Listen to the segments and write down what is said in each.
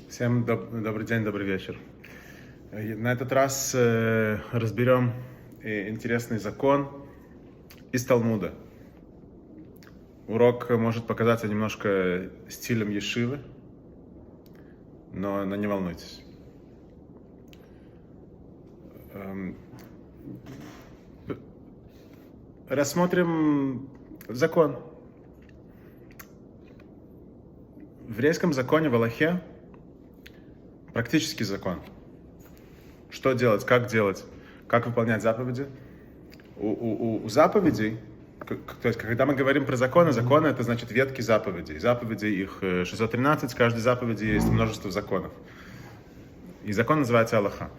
Всем добрый день, добрый вечер. На этот раз разберем интересный закон из Талмуда. Урок может показаться немножко стилем ешивы, но не волнуйтесь. Рассмотрим закон. В еврейском законе в Алахе практический закон. Что делать, как выполнять заповеди. У заповедей, то есть когда мы говорим про законы это значит ветки заповедей. Заповедей их 613, в каждой заповеди есть множество законов. И закон называется Алаха.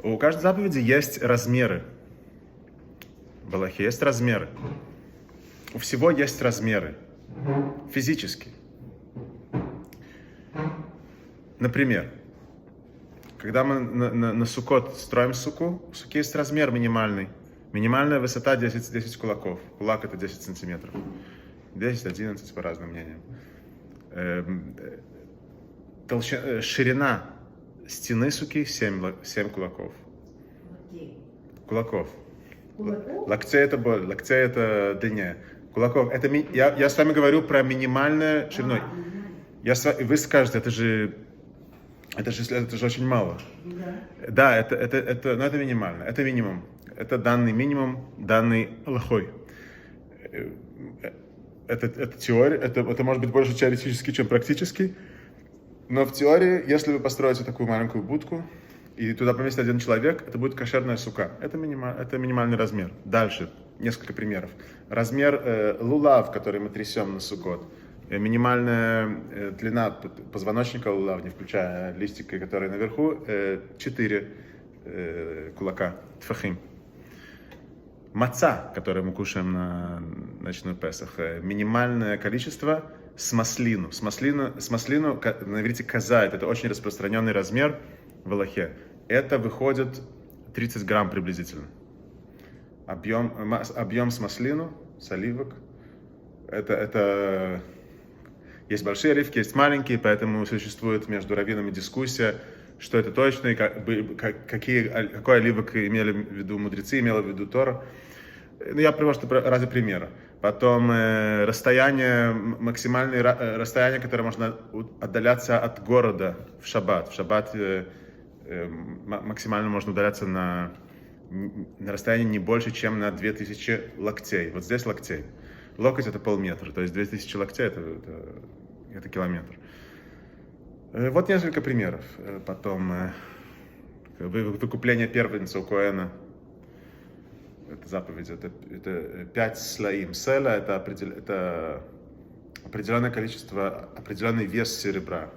У каждой заповеди есть размеры. В Алахе есть размеры. У всего есть размеры. Физические. Например, когда мы на Суккот строим суку, у суки есть размер минимальный. Минимальная высота 10 кулаков. Кулак это 10 сантиметров. 10-11 по разным мнениям. Ширина стены суки 7 кулаков. Кулаков. Локтей это длиннее. Кулаков. Я с вами говорю про минимальную ширину. Вы скажете, это же очень мало. Да, это минимально. Это минимум. Это данный минимум, данный Алахой. Это теория, это может быть больше теоретически, чем практически. Но в теории, если вы построите такую маленькую будку, и туда поместить один человек, это будет кошерная сука. Это минимальный размер. Дальше, несколько примеров. Размер лулав, который мы трясем на суккот. Минимальная длина позвоночника лулав, не включая листики, которые наверху, 4 кулака, тфахим. Маца, который мы кушаем на ночной Песах, минимальное количество смаслину. Смаслину, на иврите казает, это очень распространенный размер в Алахе. Это выходит 30 грамм приблизительно. Объем смаслину, с оливок, это есть большие оливки, есть маленькие, поэтому существует между раввинами дискуссия, что это точно, и какой оливок имели в виду мудрецы, имела в виду Тора. Я привожу ради примера. Потом максимальное расстояние, которое можно отдаляться от города в шаббат. В шаббат максимально можно удаляться на расстоянии не больше, чем на 2000 локтей. Вот здесь локтей. Локоть это полметра, то есть 2000 локтей это километр. Вот несколько примеров. Потом выкупление первенца у Коэна. Это заповедь, это 5 слоим. Селя это определенное количество, определенный вес серебра.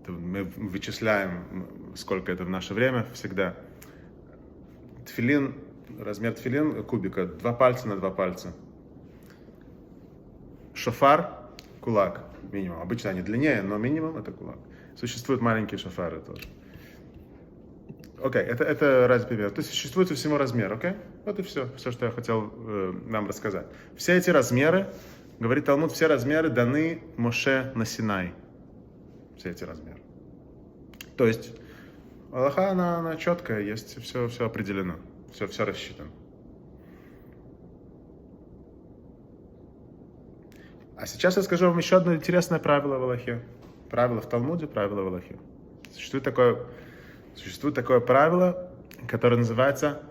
Мы вычисляем, сколько это в наше время всегда. Тфилин, размер тфилин кубика, 2 пальца на 2 пальца. Шофар, кулак, минимум. Обычно они длиннее, но минимум это кулак. Существуют маленькие шофары тоже. Окей, это ради примера. То есть существует у всего размер, окей? Вот и все, что я хотел нам рассказать. Все эти размеры, говорит Талмуд, все размеры даны Моше на Синай. Все эти размеры. То есть Алаха, она четкая, есть, все определено, все рассчитано. А сейчас я скажу вам еще одно интересное правило в Алахе. Правило в Талмуде, правило в Алахе. Существует такое правило, которое называется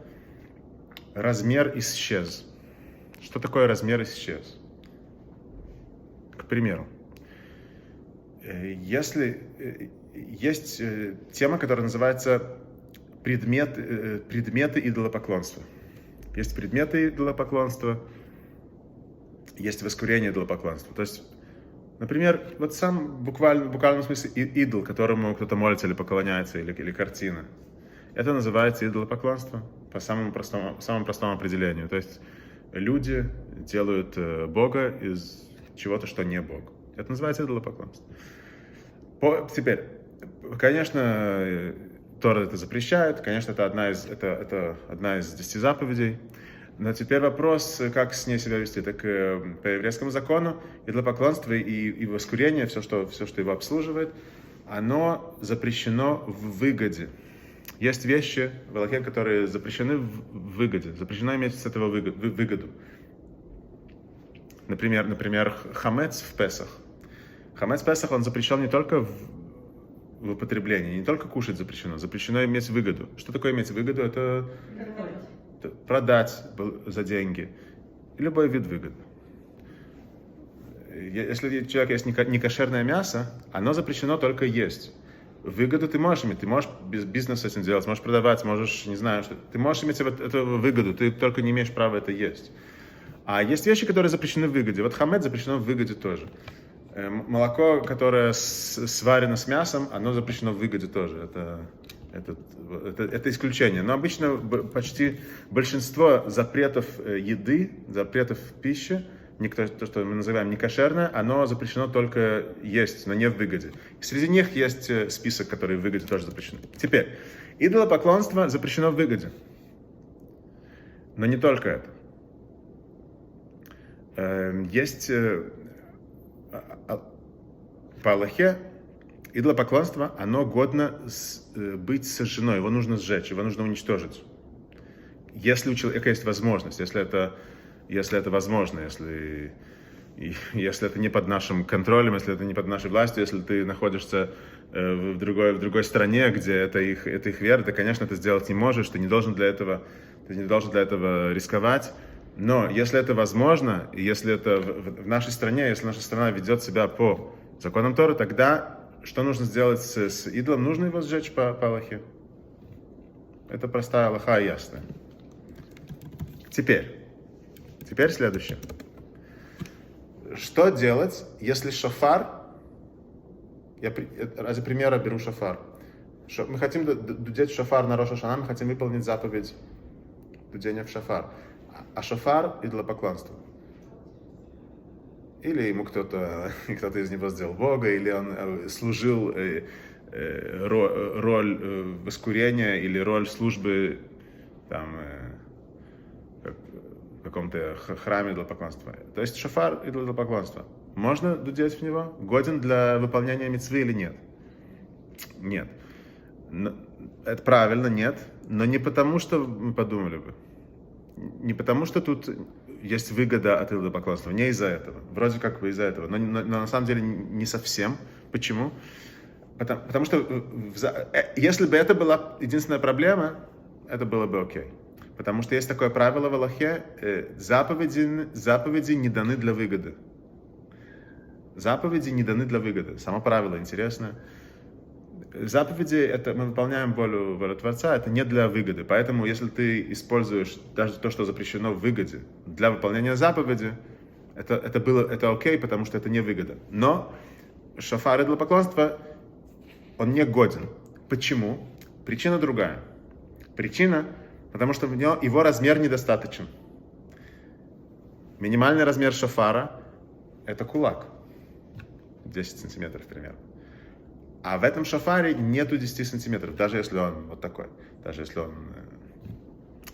размер исчез. Что такое размер исчез? К примеру, если есть тема, которая называется предметы идолопоклонства. Есть предметы идолопоклонства, есть воскурение идолопоклонства. То есть, например, вот сам в буквальном смысле идол, которому кто-то молится или поклоняется, или картина. Это называется идолопоклонство по самому простому определению. То есть люди делают Бога из чего-то, что не Бог. Это называется идолопоклонство. Теперь, конечно, Тора это запрещает, конечно, это одна из 10 заповедей. Но теперь вопрос, как с ней себя вести. Так по еврейскому закону идолопоклонство и воскурение, все, что его обслуживает, оно запрещено в выгоде. Есть вещи в Аллахе, которые запрещены в выгоде. Запрещено иметь с этого выгоду. Например, хамец в Песах. Хамец в Песах, он запрещен не только в употреблении, не только кушать запрещено, запрещено иметь выгоду. Что такое иметь выгоду? Это продать за деньги. Любой вид выгоды. Если у человека есть некошерное мясо, оно запрещено только есть. Выгоду ты можешь иметь, ты можешь бизнес с этим делать, можешь продавать, можешь, не знаю, что. Ты можешь иметь эту выгоду, ты только не имеешь права это есть. А есть вещи, которые запрещены в выгоде. Вот хамец запрещено в выгоде тоже. Молоко, которое сварено с мясом, оно запрещено в выгоде тоже. Это исключение. Но обычно почти большинство запретов еды, запретов пищи, то, что мы называем некошерное, оно запрещено только есть, но не в выгоде. И среди них есть список, которые в выгоде тоже запрещены. Теперь, идолопоклонство запрещено в выгоде. Но не только это. Есть по Аллахе идолопоклонство, оно годно быть сожжено, его нужно сжечь, его нужно уничтожить. Если у человека есть возможность, если это возможно, если это не под нашим контролем, если это не под нашей властью, если ты находишься в другой стране, где это их вера, ты, конечно, это сделать не можешь, ты не должен для этого рисковать. Но если это возможно, и если это в нашей стране, если наша страна ведет себя по законам Торы, тогда что нужно сделать с идолом? Нужно его сжечь по Аллахе. Это простая Аллаха и ясная. Теперь следующее. Что делать, если шофар, я ради примера беру шофар. Мы хотим дудеть шофар на Рош ха-Шана, мы хотим выполнить заповедь дудения в шофар. А шофар – идолопоклонство. Или ему кто-то из него сделал Бога, или он служил роль воскурения, или роль службы там, в каком-то храме идолопоклонства. То есть шофар – идолопоклонство. Можно дудеть в него? Годен для выполнения мицвы или нет? Нет. Это правильно, нет. Но не потому, что мы подумали бы. Не потому, что тут есть выгода от идолопоклонства, не из-за этого. Вроде как бы из-за этого, но на самом деле не совсем. Почему? Потому что если бы это была единственная проблема, это было бы окей. Потому что есть такое правило в Аллахе, заповеди не даны для выгоды. Заповеди не даны для выгоды. Само правило интересное. Заповеди, это мы выполняем волю Творца, это не для выгоды. Поэтому, если ты используешь даже то, что запрещено в выгоде, для выполнения заповеди, это окей, потому что это не выгода. Но шофар идолопоклонства, он не годен. Почему? Причина другая. Причина, потому что его размер недостаточен. Минимальный размер шофара – это кулак. 10 сантиметров примерно. А в этом шофаре нету 10 сантиметров, даже если он вот такой. Даже если он...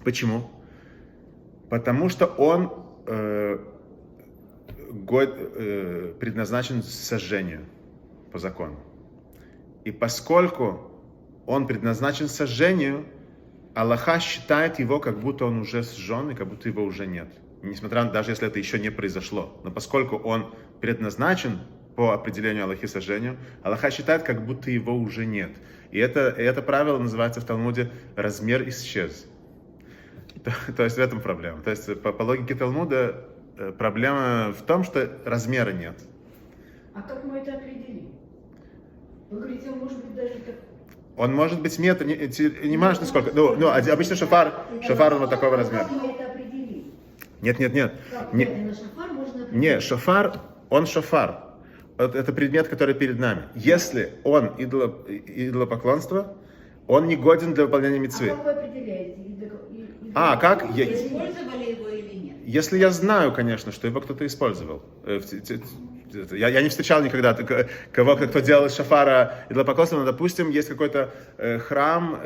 Почему? Потому что он предназначен сожжению по закону. И поскольку он предназначен сожжению, Аллаха считает его, как будто он уже сжжен, и как будто его уже нет. Несмотря на даже если это еще не произошло. Но поскольку он предназначен по определению Аллахи сожжению, Аллаха считает, как будто его уже нет. И это правило называется в Талмуде «размер исчез». То есть в этом проблема. То есть по логике Талмуда проблема в том, что размера нет. А как мы это определим? Вы говорите, он может быть даже так... Он может быть метр, не важно сколько. Ну, обычно шофар вот такого размера. Как мы это определим? Нет. Как на шофар можно определить? Не, шофар, он шофар. Это предмет, который перед нами. Если он идолопоклонство, он не годен для выполнения мицвы. А как вы определяете? Как? Использовали его или нет? Если я знаю, конечно, что его кто-то использовал. Я не встречал никогда кто делал из шафара идолопоклонство, но, допустим, есть какой-то храм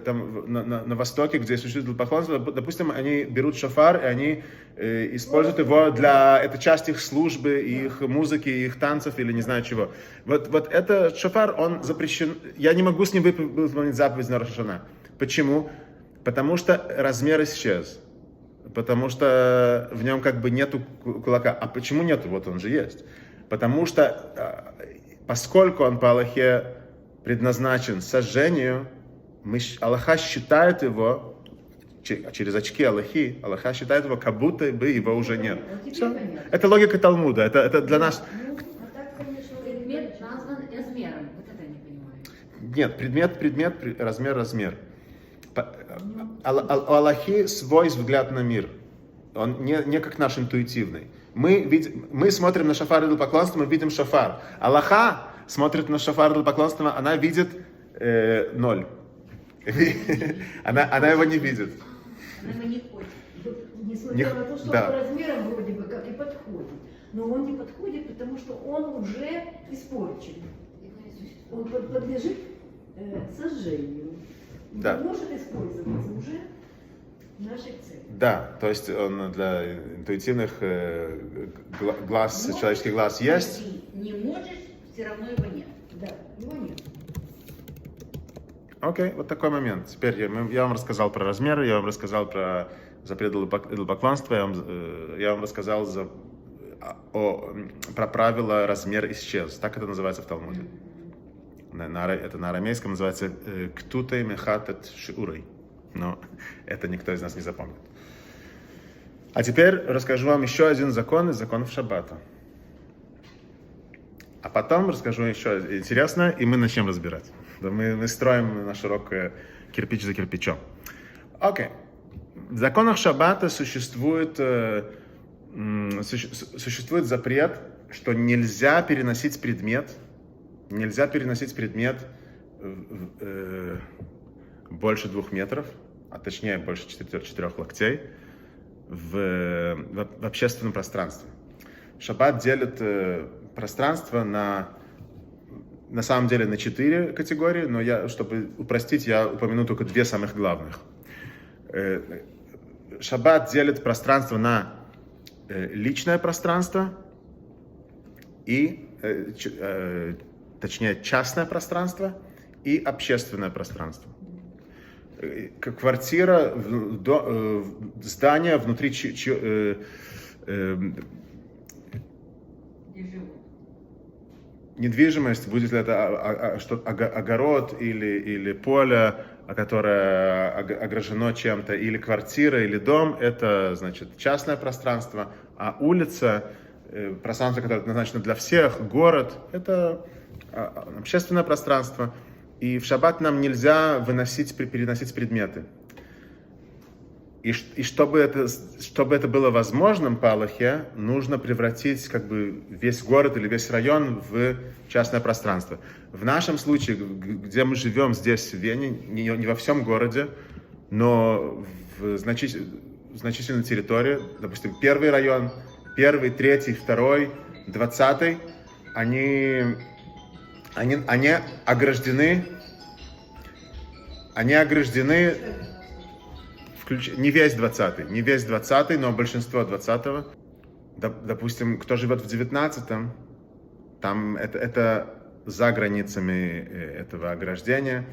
там на востоке, где существует идолопоклонство, допустим, они берут шафар, и они используют его это часть их службы, их музыки, их танцев или не знаю чего. Вот это шафар, он запрещен, я не могу с ним выполнить заповедь на Рош ха-Шана. Почему? Потому что размер исчез. Потому что в нем как бы нету кулака. А почему нету? Вот он же есть. Потому что, поскольку он по Аллахе предназначен сожжению, Аллаха считает его, через очки Аллахи, Аллаха считает его, как будто бы его уже нет. Все. Это логика Талмуда. Это для нас... Предмет назван размером. Вот это я не понимаю. Нет, предмет, размер. У Аллахи свой взгляд на мир. Он не как наш интуитивный. Мы смотрим на шафар идолопоклонства, мы видим шафар. Аллаха смотрит на шафар идолопоклонства, она видит 0. Она его не видит. Она его не хочет. Несмотря на то, что да. он по размерам вроде бы как и подходит. Но он не подходит, потому что он уже испорчен. Он подлежит сожжению. Да. Не может использоваться уже нашей цели. Да, то есть он для интуитивных глаз, человеческих глаз есть. Не можешь, все равно его нет. Да, его нет. Окей, вот такой момент. Теперь я вам рассказал про размеры, я вам рассказал про запрет идолопоклонства, я вам рассказал про правило «размер исчез». Так это называется в Талмуде. Это на арамейском называется «ктутэй мехатет шиурой». Но это никто из нас не запомнит. А теперь расскажу вам еще один закон из законов Шаббата. А потом расскажу еще интересно, и мы начнем разбирать. Мы строим наш урок кирпич за кирпичом. Окей. В законах Шаббата существует запрет, что нельзя переносить предмет больше 2 метров, а точнее больше 4 локтей в общественном пространстве. Шаббат делит пространство на самом деле на 4 категории, но чтобы упростить, я упомяну только 2 самых главных. Шаббат делит пространство на личное пространство и, точнее, частное пространство и общественное пространство. Квартира, здание внутри недвижимость, будет ли это огород или поле, которое ограждено чем-то, или квартира, или дом, это, значит, частное пространство, а улица, пространство, которое назначено для всех, город, это общественное пространство. И в шаббат нам нельзя переносить предметы. И чтобы это было возможным по Аллахе, нужно превратить как бы весь город или весь район в частное пространство. В нашем случае, где мы живем здесь, в Вене, не во всем городе, но в значительной территории, допустим, первый район, 1, 3, 2, 20, они ограждены, не весь 20, но большинство 20-го. Допустим, кто живет в 19-м, там это за границами этого ограждения.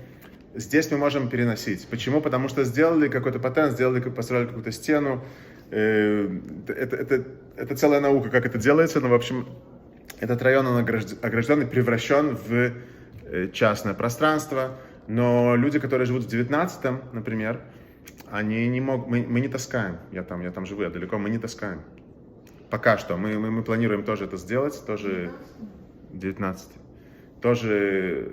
Здесь мы можем переносить. Почему? Потому что сделали какой-то патент, построили какую-то стену. Это целая наука, как это делается, но, в общем, этот район, он огражден и превращен в частное пространство. Но люди, которые живут в 19-м, например, они не могут, мы не таскаем. Я там живу, я далеко, мы не таскаем. Пока что. Мы планируем тоже это сделать, тоже 19. Тоже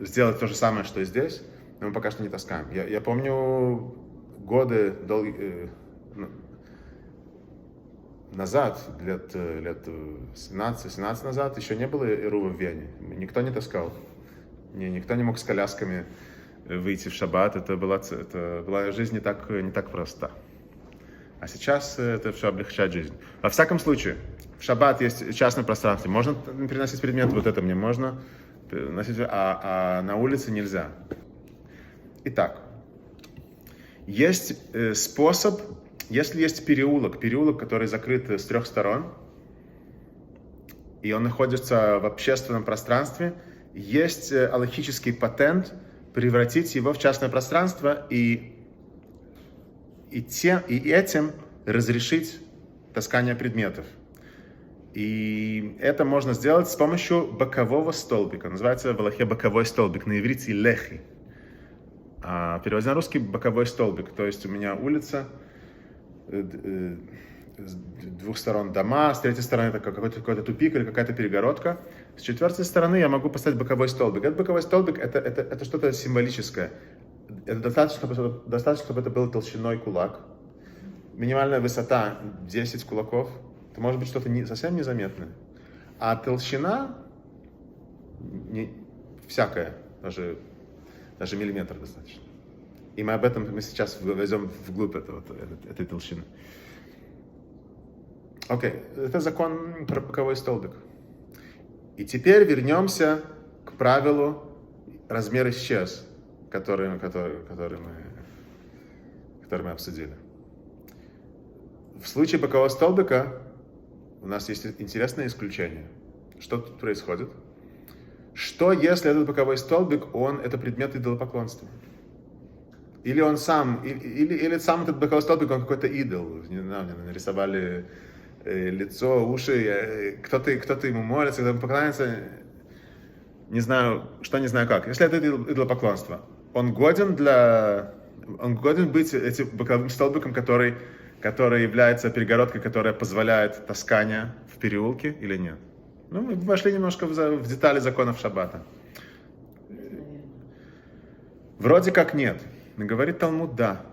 сделать то же самое, что и здесь, но мы пока что не таскаем. Я помню годы назад, лет 17 назад, еще не было Ирува в Вене. Никто не таскал. Никто не мог с колясками выйти в шаббат. Это была жизнь не так проста. А сейчас это все облегчает жизнь. Во всяком случае, в шаббат есть частное пространство. Можно переносить предмет, вот это мне можно носить, а на улице нельзя. Итак, есть способ, если есть переулок, который закрыт с 3 сторон, и он находится в общественном пространстве, есть алахический патент превратить его в частное пространство и этим разрешить таскание предметов. И это можно сделать с помощью бокового столбика. Называется в алахе боковой столбик, на иврите лехи. А переводя на русский боковой столбик. То есть у меня улица, с 2 сторон дома, с 3 стороны это какой-то тупик или какая-то перегородка. С 4 стороны я могу поставить боковой столбик. Этот боковой столбик это что-то символическое. Это достаточно, чтобы это было толщиной кулак. Минимальная высота 10 кулаков. Это может быть что-то совсем незаметное. А толщина всякая, даже миллиметр достаточно. И мы сейчас войдем вглубь этой толщины. Окей, это закон про боковой столбик. И теперь вернемся к правилу размер исчез, который мы обсудили. В случае бокового столбика у нас есть интересное исключение. Что тут происходит? Что если этот боковой столбик, это предмет идолопоклонства? Или он сам, или сам этот боковой столбик, он какой-то идол. Не знаю, нарисовали лицо, уши, кто-то ему молится, кто-то поклоняется. Не знаю как. Если это идолопоклонство, он годен быть этим боковым столбиком, который является перегородкой, которая позволяет таскание в переулке или нет? Ну, мы вошли немножко в детали законов шаббата. Вроде как нет. Но говорит Талмуд, да.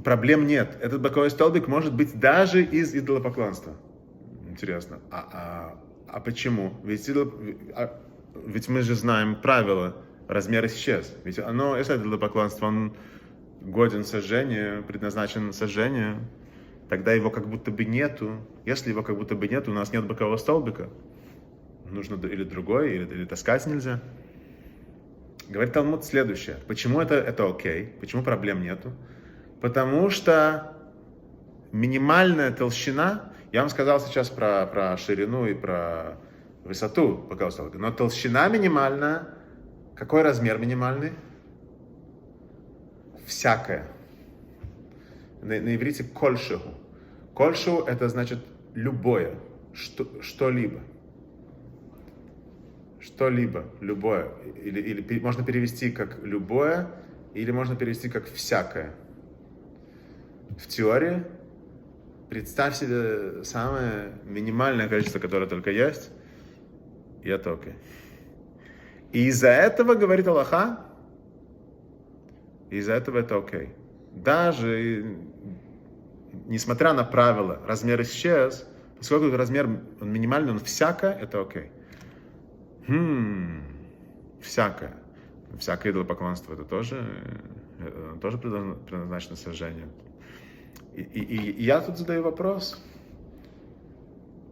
Проблем нет. Этот боковой столбик может быть даже из идолопоклонства. Интересно. А почему? Ведь мы же знаем правила. Размер исчез. Ведь если это идолопоклонство, он годен сожжению, предназначен сожжению, тогда его как будто бы нету. Если его как будто бы нету, у нас нет бокового столбика. Нужно или другой, или таскать нельзя. Говорит Талмуд следующее. Почему это окей? Почему проблем нету? Потому что минимальная толщина, я вам сказал сейчас про ширину и про высоту бокового столбика, но толщина минимальная, какой размер минимальный? Всякое. На иврите кольшеху. Кольшеху это значит любое, что-либо. Что-либо, любое. Или можно перевести как любое, или можно перевести как всякое. В теории представь себе самое минимальное количество, которое только есть, и это окей. И из-за этого, говорит Аллаха, из-за этого это окей. Даже несмотря на правила, размер исчез, поскольку размер минимальный, он всякое, это окей. Всякое. Всякое идолопоклонство, это тоже предназначено сожжению. И я тут задаю вопрос.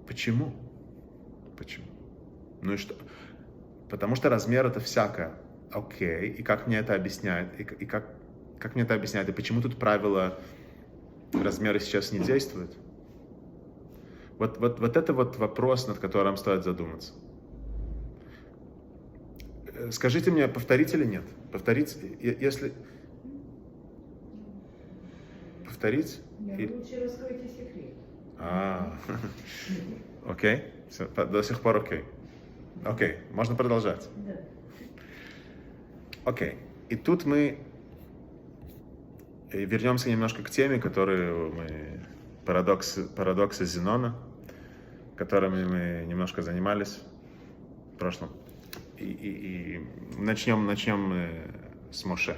Почему? Ну и что? Потому что размер это всякое. Окей. И как мне это объясняет? И как мне это объясняет? И почему тут правило размера сейчас не действует? Вот это вот вопрос, над которым стоит задуматься. Скажите мне, повторить или нет? Повторить, если... Повторить? Лучше раскройте секрет. Окей. Все, до сих пор окей. Окей, можно продолжать. Да. Окей. И тут мы вернемся немножко к теме, которую мы... Парадоксы Зенона, которыми мы немножко занимались в прошлом. И начнем с Моше,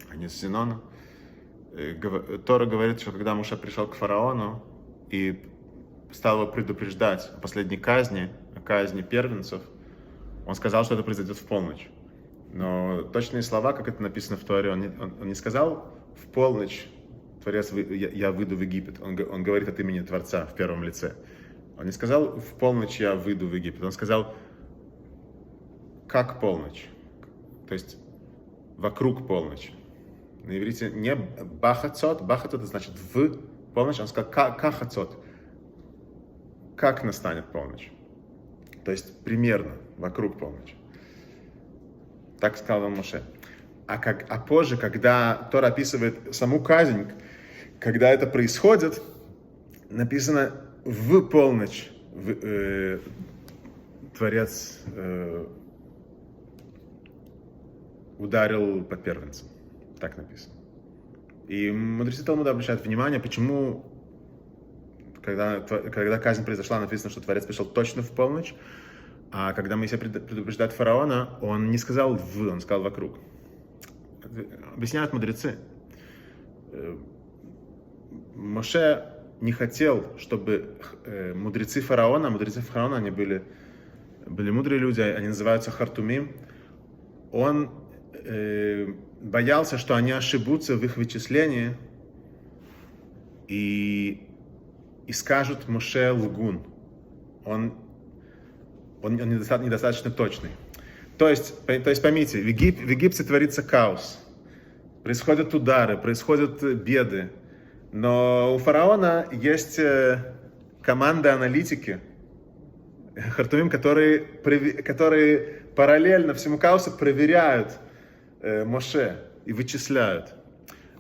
а не с Зенона. Тора говорит, что когда Моше пришел к фараону и стал его предупреждать о последней казни первенцев, он сказал, что это произойдет в полночь. Но точные слова, как это написано в Торе, он не сказал в полночь Творец, я выйду в Египет. Он говорит от имени Творца в первом лице. Он не сказал в полночь я выйду в Египет. Он сказал как полночь. То есть вокруг полночь. На иврите не бахацот. Бахацот это значит в полночь. Он сказал кахацот. Как настанет полночь. То есть примерно вокруг полночи. Так сказал Моше. А позже, когда Тора описывает саму казнь, когда это происходит, написано в полночь Творец ударил по первенцам. Так написано. И мудрецы Талмуда обращают внимание, почему, когда казнь произошла, написано, что Творец пришел точно в полночь, а когда Моисей предупреждает фараона, он не сказал в, он сказал вокруг. Объясняют мудрецы. Моше не хотел, чтобы мудрецы фараона, они были мудрые люди, они называются хартумим, он боялся, что они ошибутся в их вычислении и скажут Моше лгун. Он недостаточно точный. То есть поймите, в Египте творится хаос. Происходят удары, происходят беды. Но у фараона есть команда аналитики, хартумим, которые параллельно всему хаосу проверяют Моше и вычисляют.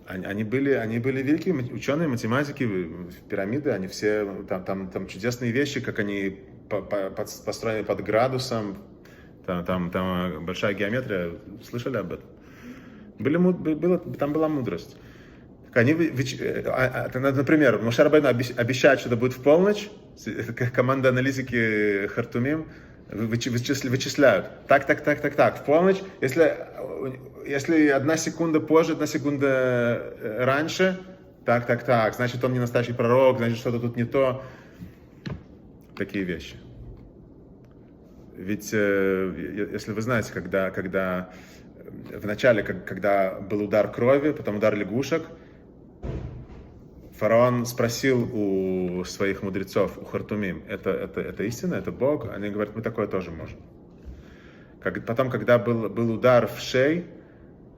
Они были великие ученые, математики, пирамиды, они все, там чудесные вещи, как они построены под градусом, там большая геометрия, слышали об этом? Там была мудрость. Например, Моше Рабейну обещает, что это будет в полночь, команда аналитики Хартумим вычисляют. Так, в полночь, если 1 секунда позже, 1 секунда раньше, так, значит он не настоящий пророк, значит что-то тут не то. Такие вещи. Ведь, если вы знаете, когда в начале, когда был удар крови, потом удар лягушек, фараон спросил у своих мудрецов, у Хартумим, это истина, это Бог? Они говорят, мы такое тоже можем. Потом, когда был удар в шею,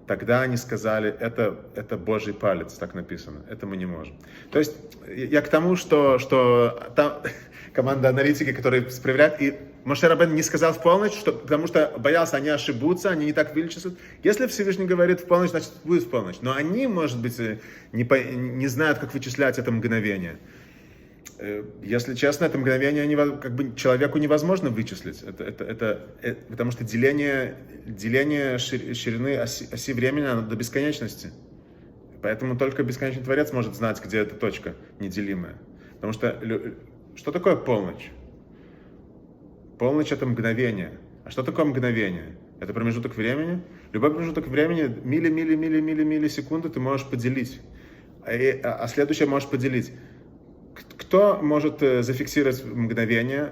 тогда они сказали, это Божий палец, так написано, это мы не можем. То есть, я к тому, что там команда аналитики, которые проверяют, и Моше Рабейну не сказал в полночь, потому что боялся, они ошибутся, они не так вычислят. Если Всевышний говорит в полночь, значит будет в полночь. Но они, может быть, не знают, как вычислять это мгновение. Если честно, это мгновение человеку невозможно вычислить. Потому что деление ширины оси времени оно до бесконечности. Поэтому только бесконечный Творец может знать, где эта точка неделимая. Потому что такое полночь? Полночь — это мгновение. А что такое мгновение? Это промежуток времени. Любой промежуток времени, миллисекунды ты можешь поделить. А следующее можешь поделить. Кто может зафиксировать мгновение?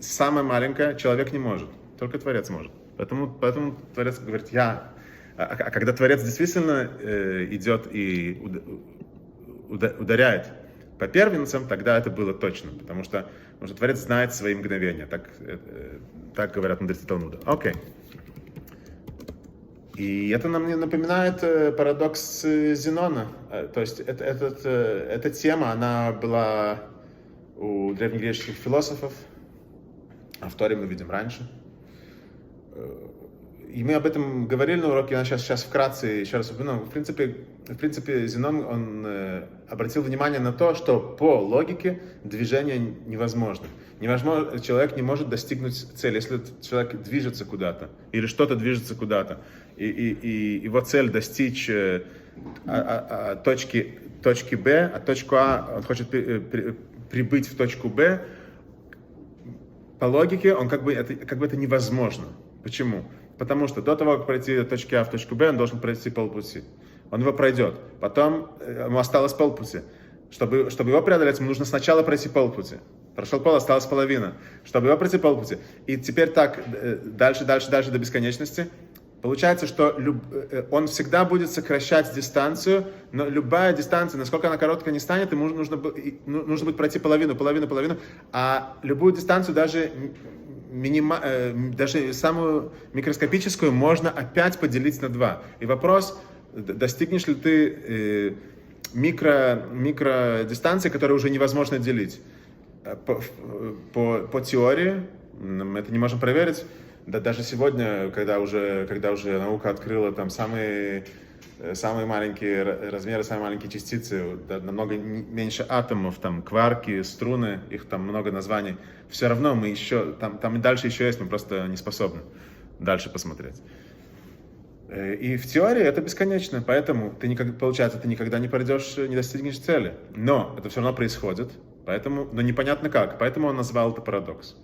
Самое маленькое человек не может. Только Творец может. Поэтому Творец говорит, А когда Творец действительно идет и ударяет по первенцам, тогда это было точно. Потому что Творец знает свои мгновения. Так говорят мудрецы Талмуда. Окей. И это нам напоминает парадокс Зенона. То есть эта тема, она была у древнегреческих философов, а в Торе мы видим раньше. И мы об этом говорили на уроке, я сейчас вкратце еще раз упомяну. В принципе, Зенон, он обратил внимание на то, что по логике движение невозможно. Человек не может достигнуть цели, если человек движется куда-то, или что-то движется куда-то, и его цель достичь точки Б, а точку А, он хочет прибыть в точку Б, по логике это невозможно. Почему? Потому что до того, как пройти от точки А в точку Б, он должен пройти полпути. Он его пройдет. Потом ему осталось полпути. Чтобы его преодолеть, ему нужно сначала пройти полпути. Прошел пол, осталась половина. Чтобы его пройти полпути. И теперь так, дальше до бесконечности. Получается, что он всегда будет сокращать дистанцию, но любая дистанция, насколько она короткая не станет, ему нужно будет пройти половину, а любую дистанцию, даже самую микроскопическую, можно опять поделить на 2. И вопрос, достигнешь ли ты микродистанции, которую уже невозможно делить. По теории, мы это не можем проверить, да даже сегодня, когда уже наука открыла там самые маленькие размеры, самые маленькие частицы, да, намного меньше атомов, там кварки, струны, их там много названий, все равно мы еще, там и дальше еще есть, мы просто не способны дальше посмотреть. И в теории это бесконечно, поэтому получается, ты никогда не достигнешь цели. Но это все равно происходит, но непонятно как, поэтому он назвал это парадокс.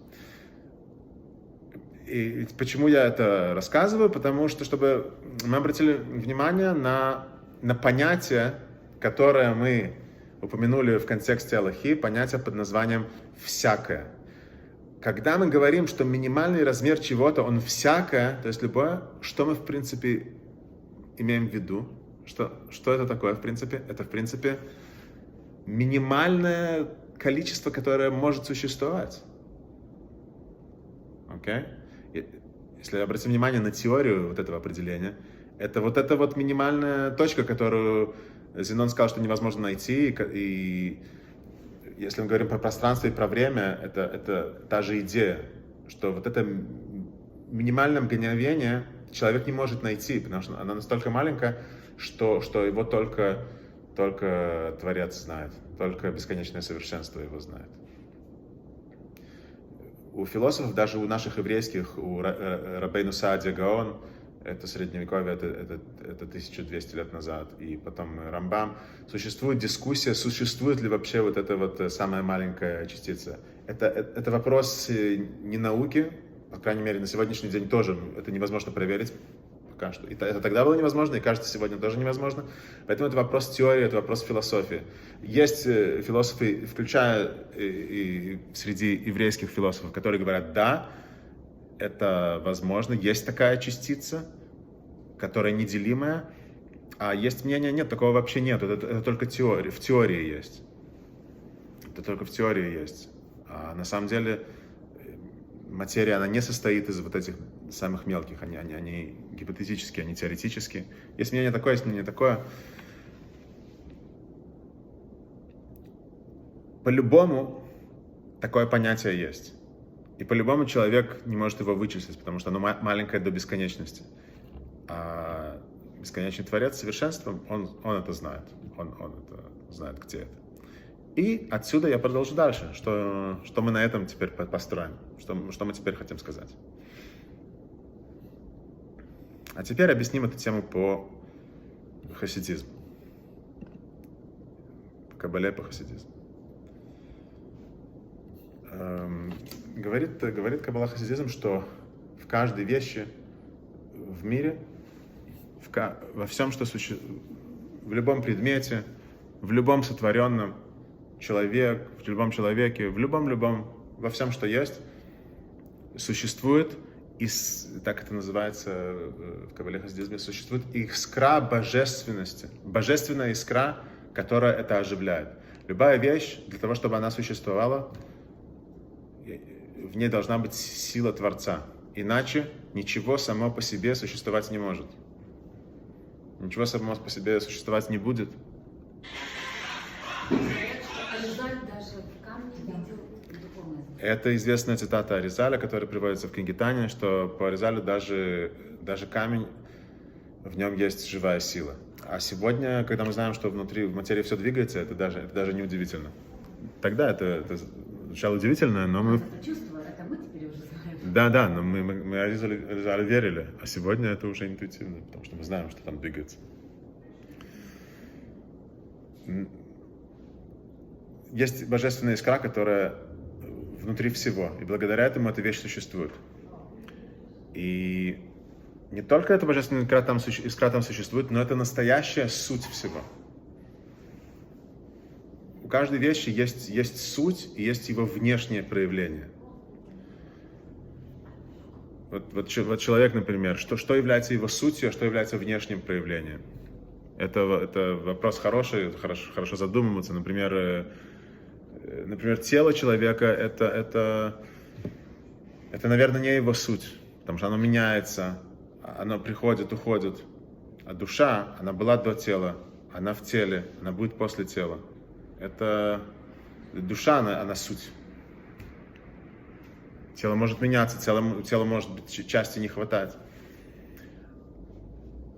И почему я это рассказываю? Потому что, чтобы мы обратили внимание на понятие, которое мы упомянули в контексте Аллахи, понятие под названием «всякое». Когда мы говорим, что минимальный размер чего-то, он всякое, то есть любое, что мы в принципе имеем в виду? Что это такое в принципе? Это в принципе минимальное количество, которое может существовать. Окей? Если обратим внимание на теорию вот этого определения, это вот минимальная точка, которую Зенон сказал, что невозможно найти, и если мы говорим про пространство и про время, это та же идея, что вот это минимальное мгновение человек не может найти, потому что она настолько маленькая, что его только Творец знает, только бесконечное совершенство его знает. У философов, даже у наших еврейских, у Рабейну Саадия Гаон, это средневековье, это 1200 лет назад, и потом Рамбам, существует дискуссия, существует ли вообще вот эта вот самая маленькая частица. Это вопрос не науки, по крайней мере, на сегодняшний день тоже это невозможно проверить пока что. Это тогда было невозможно, и кажется, сегодня тоже невозможно. Поэтому это вопрос теории, это вопрос философии. Есть философы, включая и среди еврейских философов, которые говорят, да, это возможно, есть такая частица, которая неделимая, а есть мнение, нет, такого вообще нет, это только в теории есть. Это только в теории есть. А на самом деле материя, она не состоит из вот этих самых мелких, они гипотетические, они теоретические. Есть мнение такое, есть мнение такое. По-любому такое понятие есть. И по-любому человек не может его вычислить, потому что оно маленькое до бесконечности. А бесконечный Творец совершенством, он это знает. Он это знает, где это. И отсюда я продолжу дальше, что мы на этом теперь построим, что мы теперь хотим сказать. А теперь объясним эту тему по хасидизму. По кабале, по хасидизму. Говорит каббала хасидизм, что в каждой вещи в мире, во всем, что существует, в любом предмете, в любом сотворенном в любом человеке, во всем, что есть, существует, так это называется в каббале хасидизме, существует искра божественности, божественная искра, которая это оживляет. Любая вещь, для того, чтобы она существовала, в ней должна быть сила Творца. Иначе ничего само по себе существовать не может. Ничего само по себе существовать не будет. Это известная цитата Аризаля, которая приводится в книге Таня, что по Аризалю даже камень, в нем есть живая сила. А сегодня, когда мы знаем, что внутри в материи все двигается, это даже не удивительно. Тогда это звучало удивительно, но мы... Это мы теперь уже знаем. Да, но мы Аризалю верили, а сегодня это уже интуитивно, потому что мы знаем, что там двигается. Есть божественная искра, которая внутри всего, и благодаря этому эта вещь существует. И не только эта божественная искра там существует, но это настоящая суть всего. У каждой вещи есть суть и есть его внешнее проявление. Вот человек, например, что является его сутью, а что является внешним проявлением? Это вопрос хороший, хорошо задумываться. Например, тело человека это, наверное, не его суть, потому что оно меняется, оно приходит, уходит. А душа, она была до тела, она в теле, она будет после тела. Это душа, она суть. Тело может меняться, тело может быть части не хватать.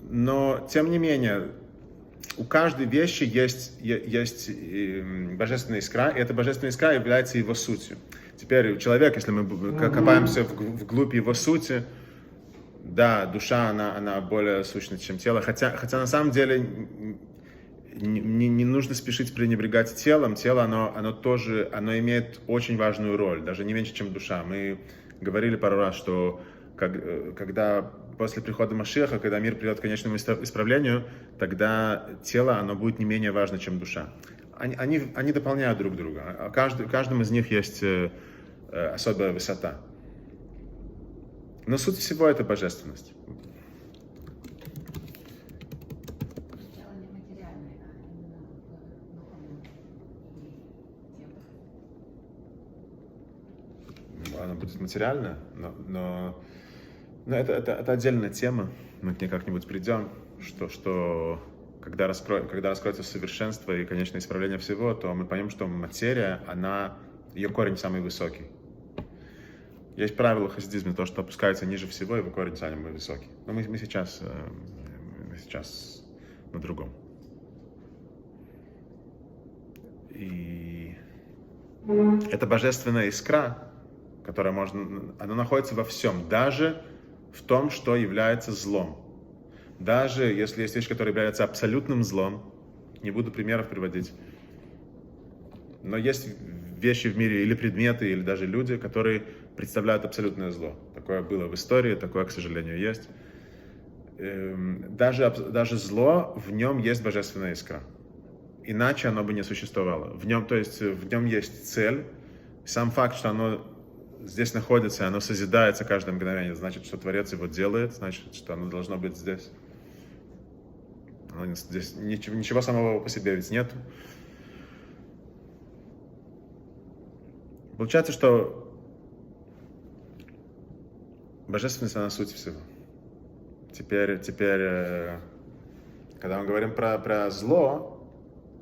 Но, тем не менее, у каждой вещи есть божественная искра, и эта божественная искра является его сутью. Теперь человек, если мы копаемся вглубь его сути, да, душа, она более сущна, чем тело. Хотя на самом деле не нужно спешить пренебрегать телом. Тело, оно тоже имеет очень важную роль, даже не меньше, чем душа. Мы говорили пару раз, что когда после прихода Машиаха, когда мир придет к конечному исправлению, тогда тело, оно будет не менее важно, чем душа. Они дополняют друг друга. В каждом из них есть особая высота. Но суть всего — это божественность. Тело не материальное, а именно в духовном теле. Оно будет материальное, но это отдельная тема. Мы к ней как-нибудь придем, что когда раскроется совершенство и конечное исправление всего, то мы поймем, что материя, ее корень самый высокий. Есть правило хасидизма, то, что опускается ниже всего, его корень самый высокий. Но мы сейчас на другом. И это божественная искра, которая она находится во всем, даже в том, что является злом. Даже если есть вещь, которая является абсолютным злом, не буду примеров приводить, но есть вещи в мире, или предметы, или даже люди, которые представляют абсолютное зло. Такое было в истории, такое, к сожалению, есть. Даже зло, в нем есть божественная искра. Иначе оно бы не существовало. В нем есть цель. Сам факт, что оно здесь находится, оно созидается каждое мгновение, значит, что Творец его делает, значит, что оно должно быть здесь. Здесь ничего самого по себе ведь нет. Получается, что божественность, она суть всего. Теперь, когда мы говорим про зло,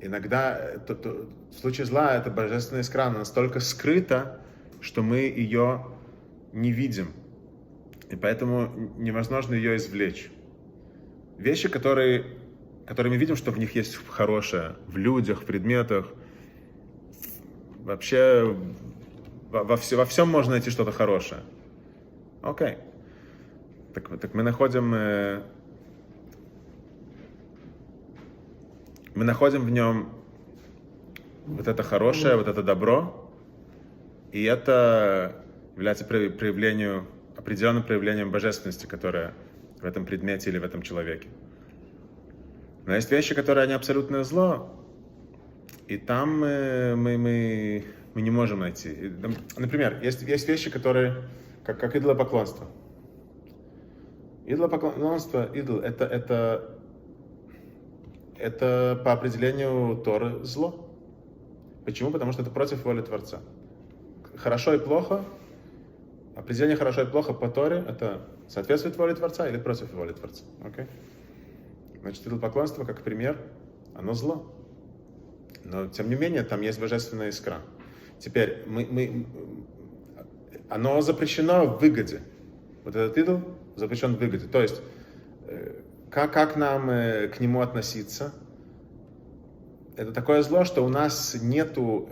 иногда в случае зла эта божественная искра настолько скрыта, что мы ее не видим. И поэтому невозможно ее извлечь. Вещи, которые мы видим, что в них есть хорошее, в людях, в предметах, вообще во всем можно найти что-то хорошее. Окей. Так мы находим в нем вот это хорошее, вот это добро, и это является определенным проявлением божественности, которая в этом предмете или в этом человеке. Но есть вещи, которые они абсолютное зло, и там мы не можем найти. Например, есть вещи, которые как идолопоклонство. Идол это по определению Торы зло. Почему? Потому что это против воли Творца. Хорошо и плохо, определение хорошо и плохо по Торе, это соответствует воле Творца или против воли Творца. Okay? Значит, идолопоклонство, как пример, оно зло. Но, тем не менее, там есть божественная искра. Теперь, оно запрещено в выгоде. Вот этот идол запрещен в выгоде. То есть, как нам к нему относиться? Это такое зло, что у нас нету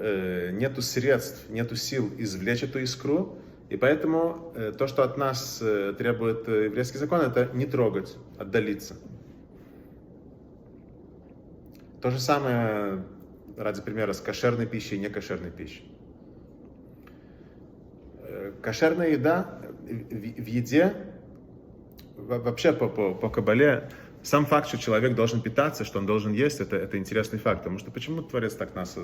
средств, нету сил извлечь эту искру, и поэтому то, что от нас требует еврейский закон, это не трогать, отдалиться. То же самое, ради примера, с кошерной пищей и некошерной пищей. Кошерная еда в еде, вообще по Кабале, сам факт, что человек должен питаться, что он должен есть, это интересный факт. Потому что почему Творец так нас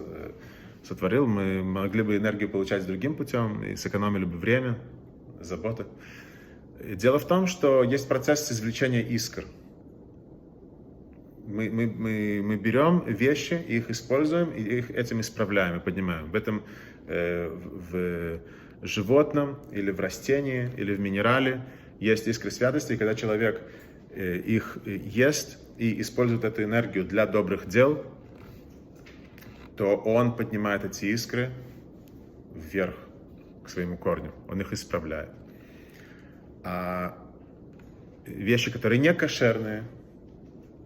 сотворил? Мы могли бы энергию получать другим путем и сэкономили бы время, заботы. Дело в том, что есть процесс извлечения искр. Мы берем вещи, их используем, и их этим исправляем и поднимаем. В этом в животном, или в растении, или в минерале есть искры святости, и когда человек их ест и использует эту энергию для добрых дел, то он поднимает эти искры вверх, к своему корню. Он их исправляет. А вещи, которые не кошерные,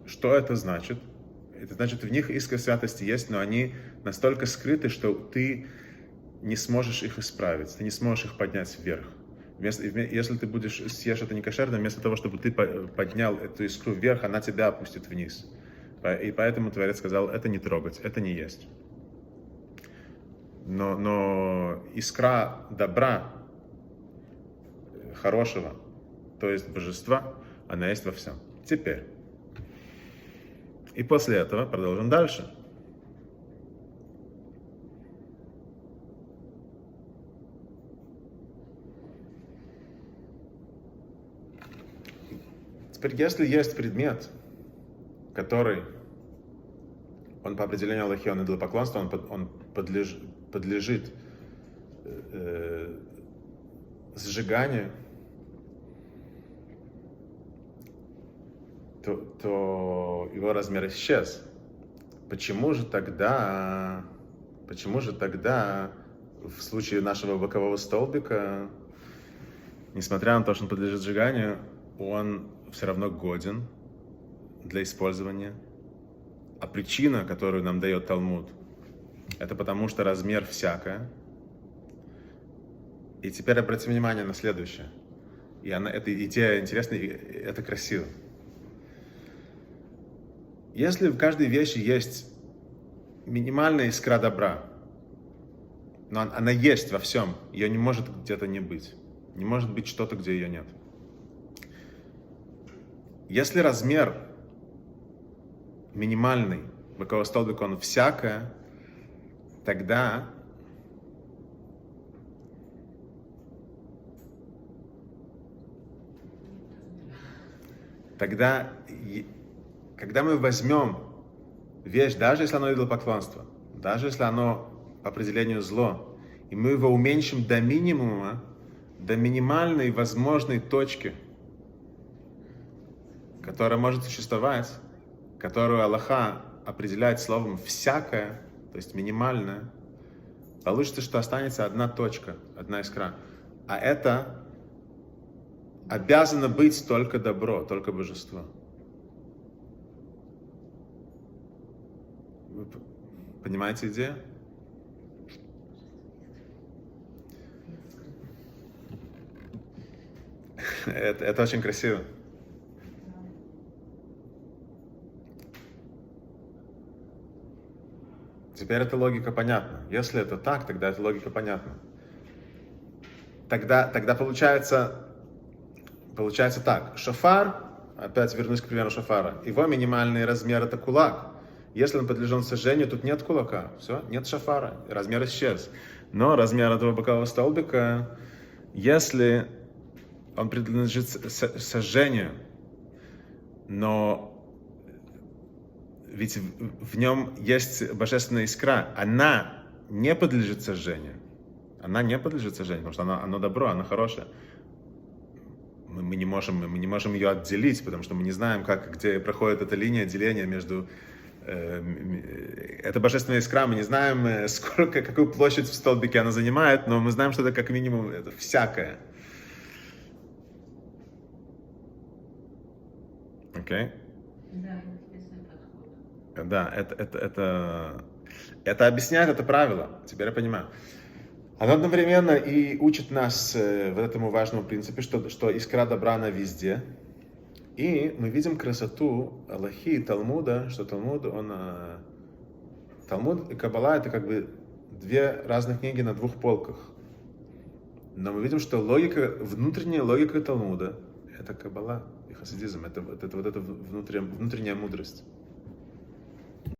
что это значит? Это значит, в них искра святости есть, но они настолько скрыты, что ты не сможешь их исправить, ты не сможешь их поднять вверх. Если ты съешь это некошерное, вместо того, чтобы ты поднял эту искру вверх, она тебя опустит вниз. И поэтому Творец сказал, это не трогать, это не есть. Но искра добра, хорошего, то есть божества, она есть во всем. Теперь. И после этого продолжим дальше. Теперь, если есть предмет, который, он по определению Аллахи, он идолопоклонство, он подлежит сжиганию, то его размер исчез. Почему же тогда в случае нашего бокового столбика, несмотря на то, что он подлежит сжиганию, он все равно годен для использования? А причина, которую нам дает Талмуд, это потому что размер всякое. И теперь обратите внимание на следующее. Эта идея интересная, и это красиво. Если в каждой вещи есть минимальная искра добра, но она есть во всем, ее не может где-то не быть. Не может быть что-то, где ее нет. Если размер минимальный, бокового столбика, он всякое, тогда когда мы возьмем вещь, даже если оно идолопоклонство, даже если оно по определению зло, и мы его уменьшим до минимума, до минимальной возможной точки, которая может существовать, которую Аллаха определяет словом «всякое», то есть минимальное, получится, что останется одна точка, одна искра. А это обязано быть только добро, только божество. Вы понимаете идею? Это очень красиво. Теперь эта логика понятна. Если это так, тогда эта логика понятна. Тогда получается так. Шофар, опять вернусь к примеру шофара, его минимальный размер это кулак. Если он подлежен сожжению, тут нет кулака, все, нет шофара, размер исчез. Но размер этого бокового столбика, если он принадлежит сожжению, но ведь в нем есть божественная искра, она не подлежит сожжению. Она не подлежит сожжению, потому что оно добро, оно хорошее. Мы не можем ее отделить, потому что мы не знаем, где проходит эта линия деления между... Это божественная искра, мы не знаем, какую площадь в столбике она занимает, но мы знаем, что это как минимум это всякое. Окей? Да, интересный подход. Да, это объясняет это правило, теперь я понимаю. Оно одновременно и учит нас этому важному принципу, что искра добра она везде. И мы видим красоту Аллахи и Талмуда, что Талмуд и Каббала это как бы две разных книги на двух полках. Но мы видим, что внутренняя логика Талмуда это Каббала и хасидизм, это внутренняя мудрость.